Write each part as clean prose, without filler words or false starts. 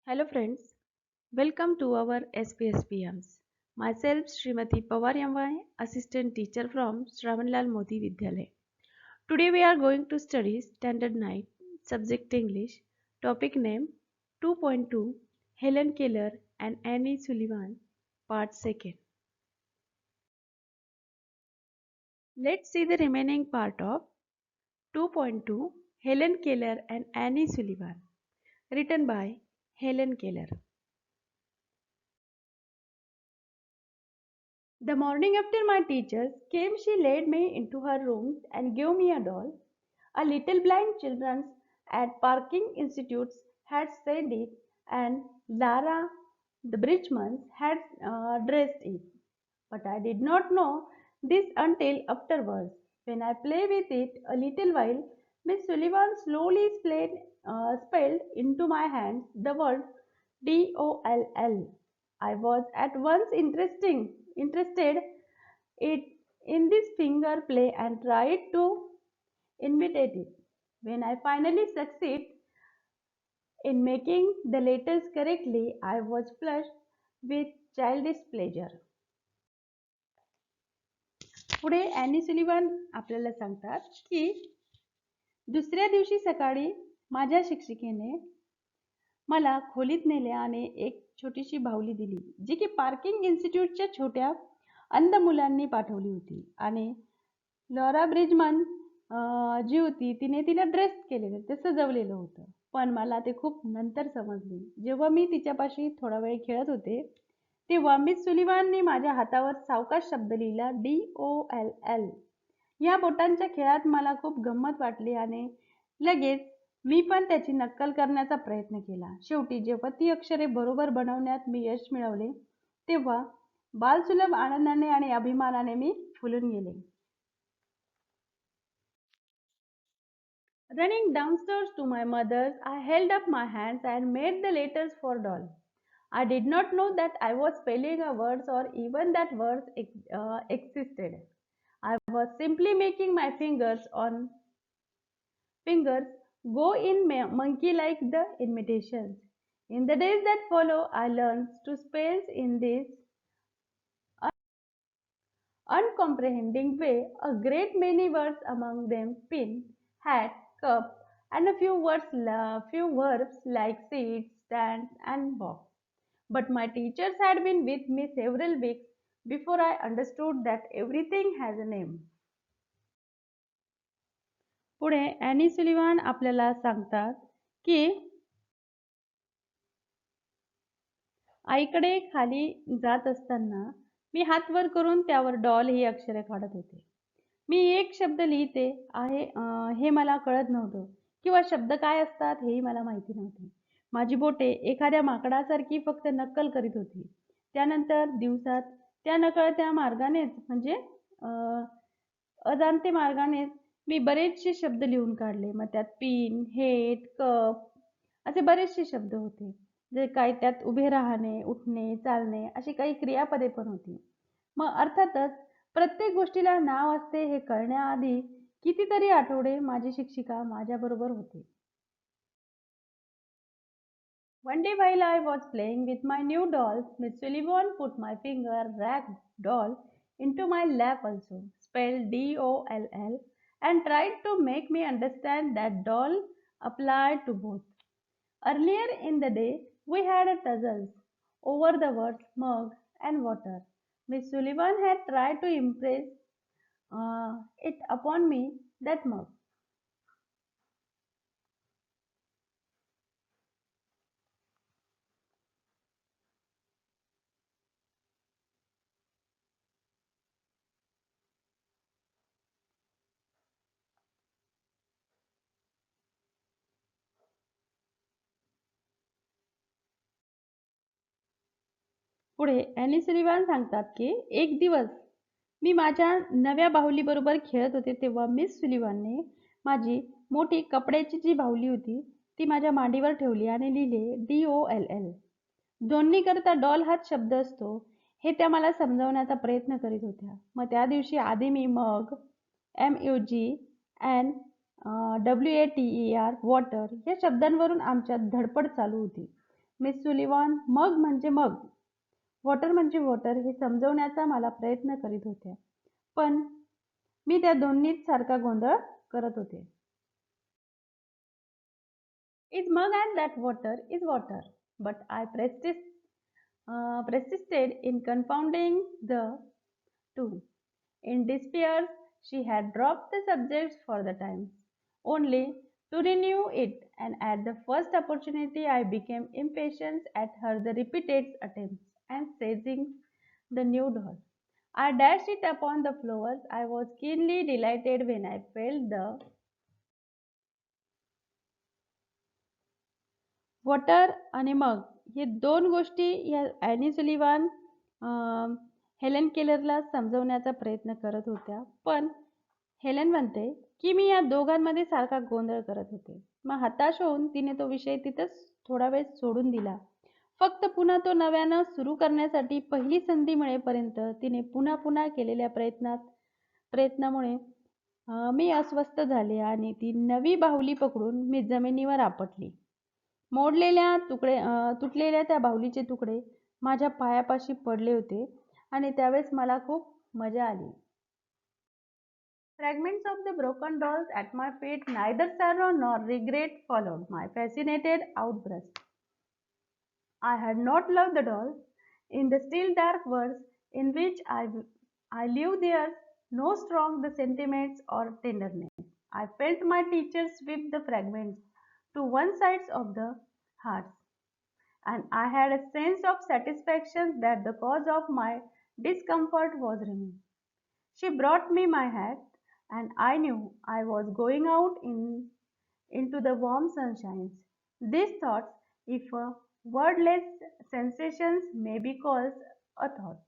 Hello friends, welcome to our SPSPMs. Myself Srimati Pawar Yamwai, Assistant Teacher from Shravanlal Modi Vidyalaya. Today we are going to study Standard 9, Subject English, Topic Name 2.2, Helen Keller and Annie Sullivan, Part 2nd. Let's see the remaining part of 2.2, Helen Keller and Annie Sullivan, written by Helen Keller. The morning after my teachers came, she led me into her room and gave me a doll. A little blind children's at Parking Institutes had said it, and Lara, the Bridgmans, had dressed it. But I did not know this until afterwards. When I played with it a little while, Miss Sullivan slowly spelled into my hands the word DOLL. I was at once interested it in this finger play and tried to imitate it. When I finally succeed in making the letters correctly, I was flushed with childish pleasure. पुढे any Sullivan आपल्याला सांगतात की दुसऱ्या दिवशी सकाळी माझ्या शिक्षिकेने मला खोलीत नेले आणि एक छोटीशी बाहुली दिली जी की पार्किंग इन्स्टिट्यूटच्या छोट्या अंध मुलांनी पाठवली होती आणि लॉरा ब्रिजमन जी होती तिने तिला ड्रेस केलेलं ते सजवलेलं होतं पण मला ते खूप नंतर समजले जेव्हा मी तिच्यापाशी थोडा वेळ खेळत होते तेव्हा मिस सुलिव्हानने माझ्या हातावर सावकाश शब्द लिहिला DOLL. या बोटांच्या खेळात मला खूप गंमत वाटली आणि लगेच मी पण त्याची नक्कल करण्याचा प्रयत्न केला. शेवटी जेव्हा ती अक्षरे बरोबर बनवण्यात मी यश मिळवले तेव्हा बालसुलभ आनंदाने आणि अभिमानाने मी फुलून गेले. Running downstairs to my mother's, I held up my hands and made the letters for doll. I did not know that I was spelling a words or even that words existed. I was simply making my fingers go in monkey like the imitations. In the days that follow, I learned to spell in this uncomprehending way a great many words, among them pin, hat, cup, and a few verbs like sit, stand, and walk. But my teachers had been with me several weeks before I understood that everything has a name. पुढे any Sullivan आपल्याला सांगतात की आईकडे खाली जात असताना मी हात वर करून त्यावर डॉल ही अक्षरे काढत होते. मी एक शब्द लिहिते आहे हे मला कळत नव्हतं किंवा शब्द काय असतात हेही मला माहिती नव्हते. माझी बोटे एखाद्या माकडासारखी फक्त नक्कल करीत होती. त्यानंतर दिवसात त्या नकळत्या मार्गानेच म्हणजे अजाणते मार्गानेच मी बरेचसे शब्द लिहून काढले. मग त्यात पिन, हेट, कप असे बरेचसे शब्द होते. जे काय त्यात उभे राहणे, उठणे, चालणे अशी काही क्रियापदे पण होती. मग अर्थातच प्रत्येक गोष्टीला नाव असते हे कळण्याआधी कितीतरी आठवडे माझी शिक्षिका माझ्याबरोबर होती. One day while I was playing with my new dolls, Miss Sullivan put my finger rag doll into my lap also, spelled DOLL, and tried to make me understand that doll applied to both. Earlier in the day, we had a tussle over the words mug and water. Miss Sullivan had tried to impress it upon me that mug. पुढे any Sullivan सांगतात की एक दिवस मी माझ्या नव्या बाहुलीबरोबर खेळत होते तेव्हा मिस सुलिव्हानने माझी मोठी कपड्याची जी बाहुली होती ती माझ्या मांडीवर ठेवली आणि लिहिले DOLL. दोन्हीकरता डॉल हाच शब्द असतो हे त्या मला समजावण्याचा प्रयत्न करीत होत्या. मग त्या दिवशी आधी मी मग, MUG and WATER वॉटर या शब्दांवरून आमच्यात धडपड चालू होती. मिस सुलिव्हान मग म्हणजे मग, वॉटर म्हणजे वॉटर हे समजवण्याचा मला प्रयत्न करीत होत्या. पण मी त्या दोन्हीत सारखा गोंधळ करत होते. Is mug and that water is water. But I persisted in confounding the two. In despair, she had dropped the subject for the time, only to renew it, and at the first opportunity I became impatient at her the repeated attempts and seizing the new doll. I dashed it upon the floor. I was keenly delighted when I felt the water आणि मग हे दोन गोष्टी या any Sullivan Helen केलरला समजवण्याचा प्रयत्न करत होत्या. पण हेलन म्हणते की मी या दोघांमध्ये सारखा गोंधळ करत होते. मग हताश होऊन तिने तो विषय तिथंच थोडा वेळ सोडून दिला. फक्त पुन्हा तो नव्यानं सुरू करण्यासाठी पहिली संधी मिळेपर्यंत तिने पुन्हा पुन्हा केलेल्या प्रयत्नामुळे मी अस्वस्थ झाले आणि ती नवी बाहुली पकडून मी जमिनीवर आपटली. तुटलेल्या त्या बाहुलीचे तुकडे माझ्या पायापाशी पडले होते आणि त्यावेळेस मला खूप मजा आली. Fragments of the broken dolls at my feet, neither sorrow nor regret followed my fascinated outburst. I had not loved the doll. In the still dark words in which I live there no strong the sentiments or tenderness. I felt my teacher sweep the fragments to one side of the hearts, and I had a sense of satisfaction that the cause of my discomfort was removed. She brought me my hat, and I knew I was going out into the warm sunshine. These thoughts, if wordless sensations may be called a thought,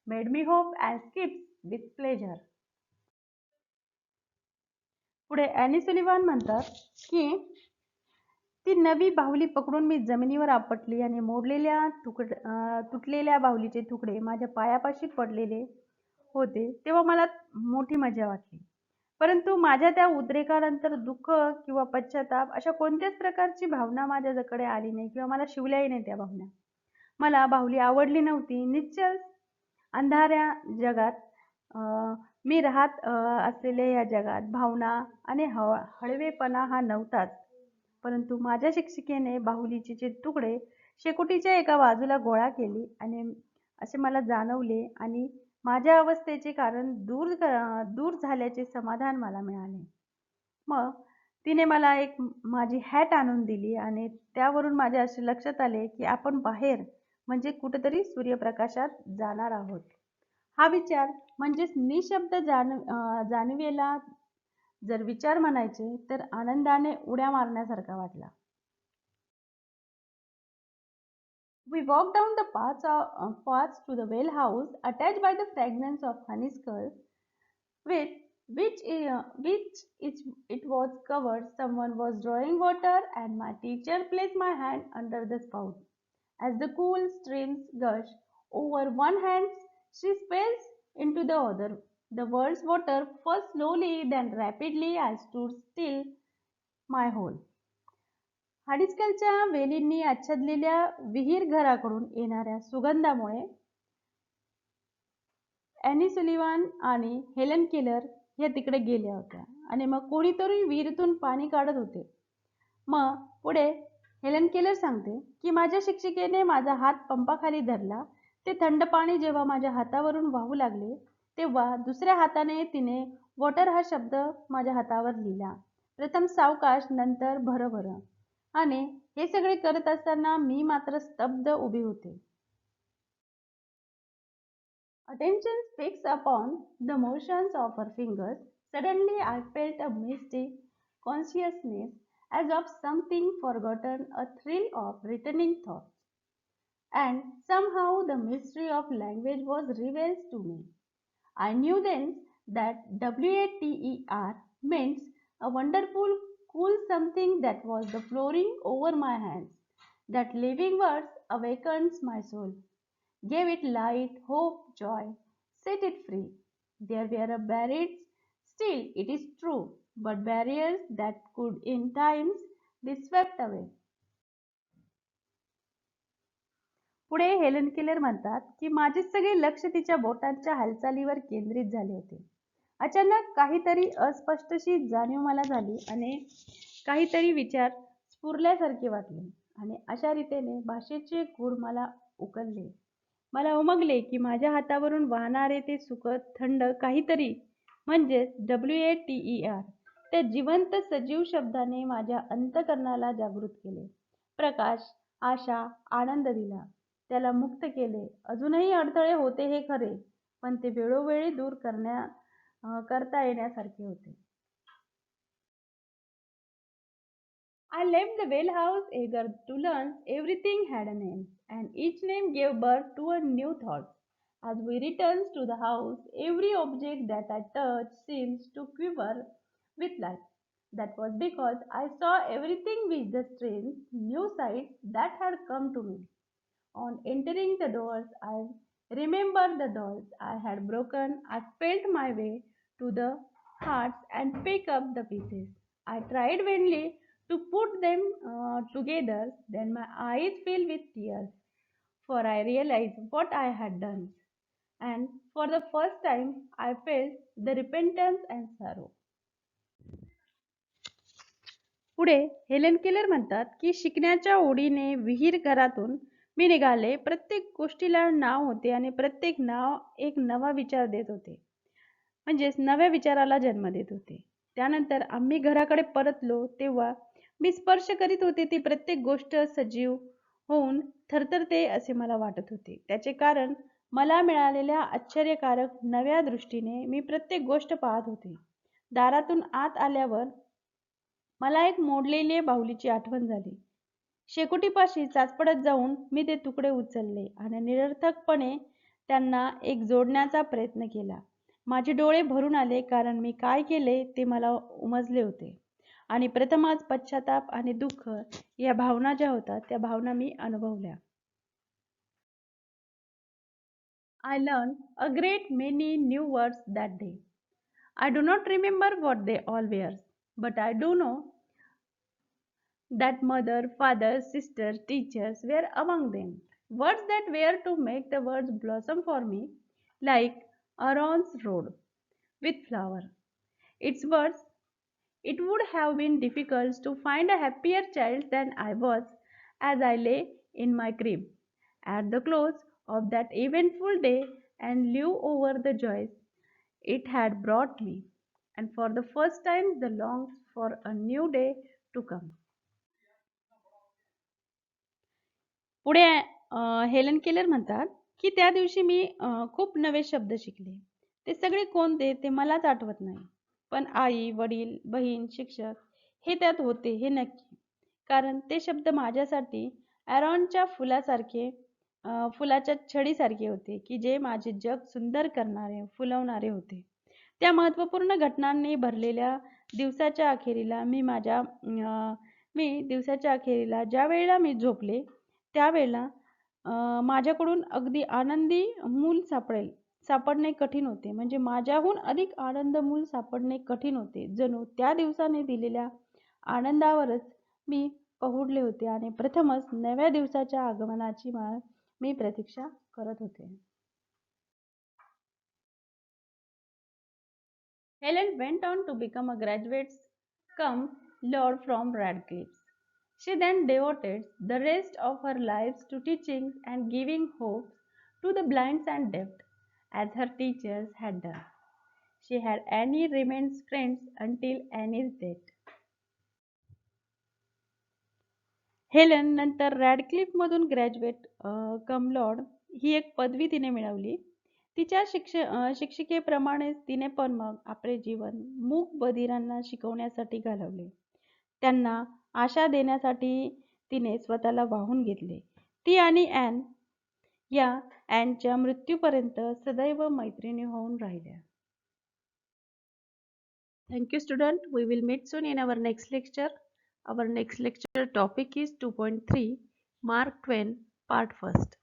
made me hope and skip with pleasure. पुढे any Sullivan म्हणतात की ती नवी बाहुली पकडून मी जमिनीवर आपटली आणि तुटलेल्या बाहुलीचे तुकडे माझ्या पायापाशी पडलेले होते. तेव्हा मला मोठी मजा वाटली. परंतु माझ्या त्या उद्रेकानंतर दुःख किंवा पश्चाताप अशा कोणत्याच प्रकारची भावना माझ्याकडे आली नाही किंवा मला शिवल्याही नाही त्या भावना. मला बाहुली आवडली नव्हती. निश्चल अंधाऱ्या जगात मी राहत असलेल्या या जगात भावना आणि हळवेपणा हा नव्हताच. परंतु माझ्या शिक्षिकेने बाहुलीचे तुकडे शेकोटीच्या एका बाजूला गोळा केले आणि असे मला जाणवले आणि माझ्या अवस्थेचे कारण दूर झाल्याचे समाधान मला मिळाले. मग तिने मला माझी हॅट आणून दिली आणि त्यावरून माझ्या असे लक्षात आले की आपण बाहेर म्हणजे कुठेतरी सूर्यप्रकाशात जाणार आहोत. हा विचार म्हणजेच निशब्द जाणवेला जर विचार म्हणायचे तर आनंदाने उड्या मारण्यासारखा वाटला. We walked down the paths to the well house, attached by the fragrance of honeysuckle, with which it was covered. Someone was drawing water, and my teacher placed my hand under the spout. As the cool streams gush over one hand, she spills into the other. The world's water first slowly, then rapidly. I stood still, my whole. हडिस्कलच्या वेलींनी आच्छादलेल्या विहीर घराकडून येणाऱ्या सुगंधामुळे any Sullivan आणि Helen Keller या तिकडे गेल्या होत्या आणि मग कोणीतरी विहिरीतून पाणी काढत होते. मग पुढे हेलन केलर सांगते की माझ्या शिक्षिकेने माझा हात पंपाखाली धरला. ते थंड पाणी जेव्हा माझ्या हातावरून वाहू लागले तेव्हा दुसऱ्या हाताने तिने वॉटर हा शब्द माझ्या हातावर लिहिला. प्रथम सावकाश, नंतर भरभर. आणि हे सगळे करत असताना मी मात्र स्तब्ध उभी होते. Attention fixed upon the motions of her fingers. Suddenly I felt a misty consciousness as of something forgotten, a thrill of returning thoughts. And somehow the mystery of language was revealed to me. I knew then that water meant a wonderful cool something that was the flowing over my hands. That living words awakens my soul, gave it light, hope, joy, set it free. There were barriers, still it is true, but barriers that could in times be swept away. पुढे Helen Keller म्हणतात की माझे सगळे लक्ष तिच्या बोटांच्या हालचालीवर केंद्रित झाले होते. अचानक काहीतरी अस्पष्टशी जाणीव मला झाली आणि काहीतरी विचार स्फुरल्यासारखे वाटले आणि अशा रीतीने भाषेचे गूढ मला उकलले. मला उमगले की माझ्या हातावरून वाहणारे ते सुखद थंड काहीतरी म्हणजेच WATER त्या जिवंत सजीव शब्दाने माझ्या अंतःकरणाला जागृत केले. प्रकाश, आशा, आनंद दिला. त्याला मुक्त केले. अजूनही अडथळे होते हे खरे, पण ते वेळोवेळी दूर करता येण्यासारखे होते. I left the well house eager to learn everything had a name, and each name gave birth to a new thought. As we returned to the house, every object that I touched seemed to quiver with life. That was because I saw everything with the strange new sight that had come to me. On entering the doors, I remembered the dolls I had broken. I felt my way to the hearts and pick up the pieces. I tried vainly to put them together, then my eyes filled with tears, for I realized what I had done. And for the first time, I felt the repentance and sorrow. पुढे Helen Keller म्हणतात की शिकण्याच्या ओढीने विहीर घरातून मी निघाले. प्रत्येक गोष्टीला नाव होते आणि प्रत्येक नाव एक नवा विचार देत होते, म्हणजेच नव्या विचाराला जन्म देत होते. त्यानंतर आम्ही घराकडे परतलो तेव्हा मी स्पर्श करीत होते ती प्रत्येक गोष्ट सजीव होऊन थरथरते असे मला वाटत होते. त्याचे कारण मला मिळालेल्या आश्चर्यकारक नव्या दृष्टीने मी प्रत्येक गोष्ट पाहत होते. दारातून आत आल्यावर मला एक मोडलेली बाहुलीची आठवण झाली. शेकोटीपाशी चाचपडत जाऊन मी ते तुकडे उचलले आणि निरर्थकपणे त्यांना एक जोडण्याचा प्रयत्न केला. माझे डोळे भरून आले कारण मी काय केले ते मला उमजले होते आणि प्रथमच पश्चाताप आणि दुःख या भावना ज्या होत्या त्या भावना मी अनुभवल्या. I learned a great many new words that day. I do not remember what they all were, but I do know that mother, father, sisters, teachers were among them. Words that were to make the words blossom for me, like Aaron's road with flower. Its words, it would have been difficult to find a happier child than I was as I lay in my crib at the close of that eventful day and live over the joys it had brought me, and for the first time the longs for a new day to come. पुढे Helen Keller म्हणतात की त्या दिवशी मी खूप नवे शब्द शिकले. ते सगळे कोणते ते मलाच आठवत नाही, पण आई, वडील, बहीण, शिक्षक हे त्यात होते हे नक्की. कारण ते शब्द माझ्यासाठी ॲरॉनच्या फुलाच्या छडीसारखे होते की जे माझे जग सुंदर करणारे, फुलवणारे होते. त्या महत्त्वपूर्ण घटनांनी भरलेल्या दिवसाच्या अखेरीला दिवसाच्या अखेरीला ज्या वेळेला मी झोपले त्यावेळेला माझ्याकडून अगदी आनंदी मूल सापडणे कठीण होते. म्हणजे माझ्याहून अधिक आनंद मूल सापडणे कठीण होते. जणू त्या दिवसाने दिलेल्या आनंदावरच मी पहुडले होते आणि प्रथमच नव्या दिवसाच्या आगमनाची मी प्रतीक्षा करत होते. Helen went on to become a graduate cum laude from Radcliffe. She then devoted the rest of her life to teaching and giving hope to the blind and deaf, as her teachers had done. She had Annie remained friends until Annie's death. Helen नंतर रॅडक्लिफमधून graduate कम Lord ही एक पदवी तिने मिळवली. तिच्या शिक्षिकेप्रमाणेच तिने पण मग आपले जीवन मूक बधिरांना शिकवण्यासाठी घालवले. त्यांना आशा देण्यासाठी तिने स्वतःला वाहून घेतले. ती आणि ॲनच्या मृत्यूपर्यंत सदैव मैत्रिणी होऊन राहिल्या. Thank you, student. We will meet soon in our next lecture. Our next lecture topic is 2.3 Mark Twain, part 1.